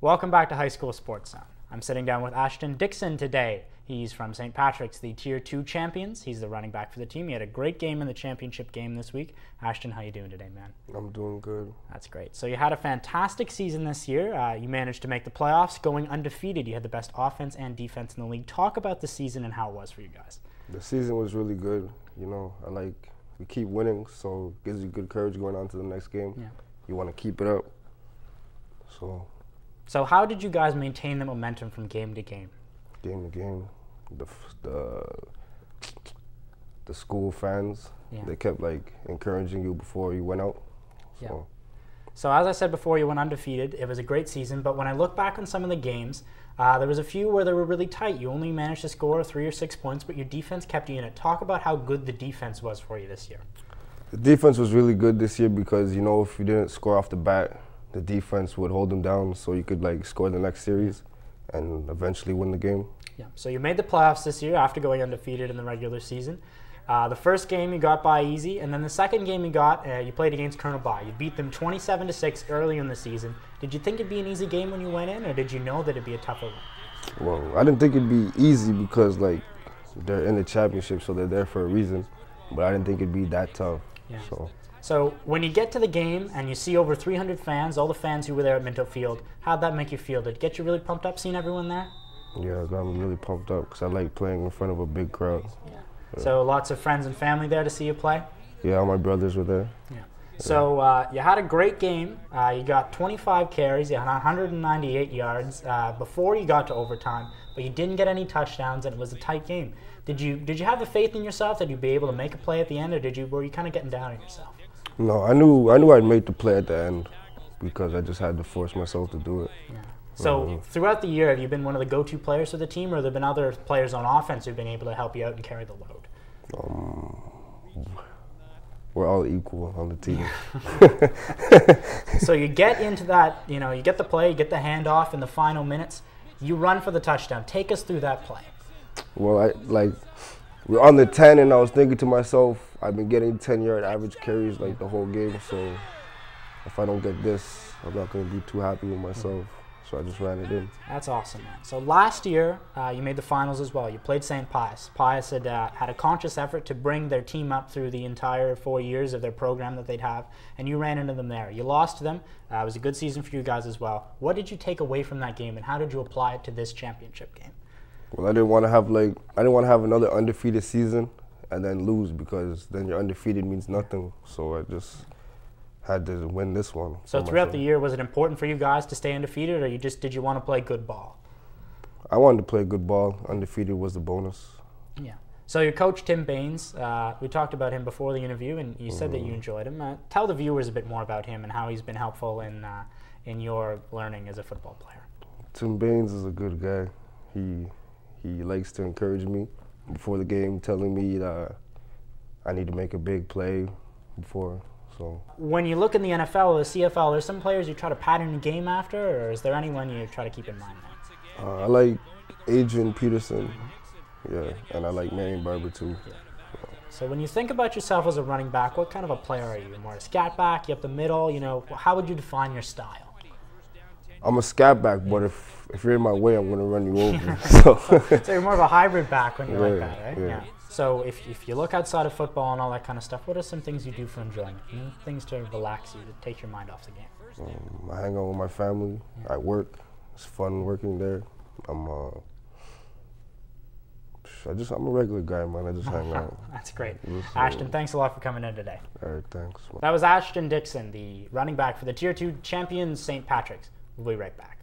Welcome back to High School Sports Zone. I'm sitting down with Ashton Dickson today. He's from St. Patrick's, the Tier 2 champions. He's the running back for the team. He had a great game in the championship game this week. Ashton, how you doing today, man? I'm doing good. That's great. So you had a fantastic season this year. You managed to make the playoffs going undefeated. You had the best offense and defense in the league. Talk about the season and how it was for you guys. The season was really good. You know, we keep winning, so it gives you good courage going on to the next game. Yeah. You want to keep it up. So how did you guys maintain the momentum from game to game? Game to game, the school fans, they kept encouraging you before you went out. So as I said before, you went undefeated. It was a great season, but when I look back on some of the games, there was a few where they were really tight. You only managed to score 3 or 6 points, but your defense kept you in it. Talk about how good the defense was for you this year. The defense was really good this year because, you know, if you didn't score off the bat, the defense would hold them down so you could score the next series and eventually win the game. Yeah. So you made the playoffs this year after going undefeated in the regular season. The first game you got by easy, and then the second game you played against Colonel By. You beat them 27-6 early in the season. Did you think it'd be an easy game when you went in, or did you know that it'd be a tougher one? Well, I didn't think it'd be easy because they're in the championship, so they're there for a reason. But I didn't think it'd be that tough. Yeah. So when you get to the game and you see over 300 fans, all the fans who were there at Minto Field, how'd that make you feel? Did it get you really pumped up seeing everyone there? Yeah, it got me really pumped up because I like playing in front of a big crowd. Yeah. So lots of friends and family there to see you play? Yeah, all my brothers were there. Yeah. So you had a great game. You got 25 carries, you had 198 yards before you got to overtime, but you didn't get any touchdowns, and it was a tight game. Did you have the faith in yourself that you'd be able to make a play at the end, or were you kind of getting down on yourself? No, I knew I'd make the play at the end because I just had to force myself to do it. Yeah. So throughout the year, have you been one of the go-to players for the team, or have there been other players on offense who've been able to help you out and carry the load? We're all equal on the team. So you get into that, you get the play, you get the handoff in the final minutes, you run for the touchdown. Take us through that play. Well, we're on the 10, and I was thinking to myself, I've been getting 10-yard average carries the whole game, so if I don't get this, I'm not going to be too happy with myself. So I just ran it in. That's awesome, man. So last year, you made the finals as well. You played St. Pius. Pius had a conscious effort to bring their team up through the entire 4 years of their program that they'd have, and you ran into them there. You lost to them. It was a good season for you guys as well. What did you take away from that game, and how did you apply it to this championship game? Well, I didn't want to have another undefeated season and then lose, because then your undefeated means nothing. So I just had to win this one. So throughout the year, was it important for you guys to stay undefeated, or did you want to play good ball? I wanted to play good ball. Undefeated was the bonus. Yeah. So your coach, Tim Baines, we talked about him before the interview, and you said that you enjoyed him. Tell the viewers a bit more about him and how he's been helpful in your learning as a football player. Tim Baines is a good guy. He likes to encourage me before the game, telling me that I need to make a big play before. So when you look in the NFL or the CFL, there's some players you try to pattern a game after, or is there anyone you try to keep in mind there? I like Adrian Peterson, and I like Marion Barber too. Yeah. So when you think about yourself as a running back, what kind of a player are you? More a scat back, you up the middle, how would you define your style? I'm a scat back, but if you're in my way, I'm going to run you over. So you're more of a hybrid back when you're like that, right? Yeah. So if you look outside of football and all that kind of stuff, what are some things you do for enjoyment? Things to relax you, to take your mind off the game? I hang out with my family. I work. It's fun working there. I'm a regular guy, man. I just hang out. That's great. Ashton, thanks a lot for coming in today. All right, thanks. That was Ashton Dickson, the running back for the Tier 2 champions, St. Patrick's. We'll be right back.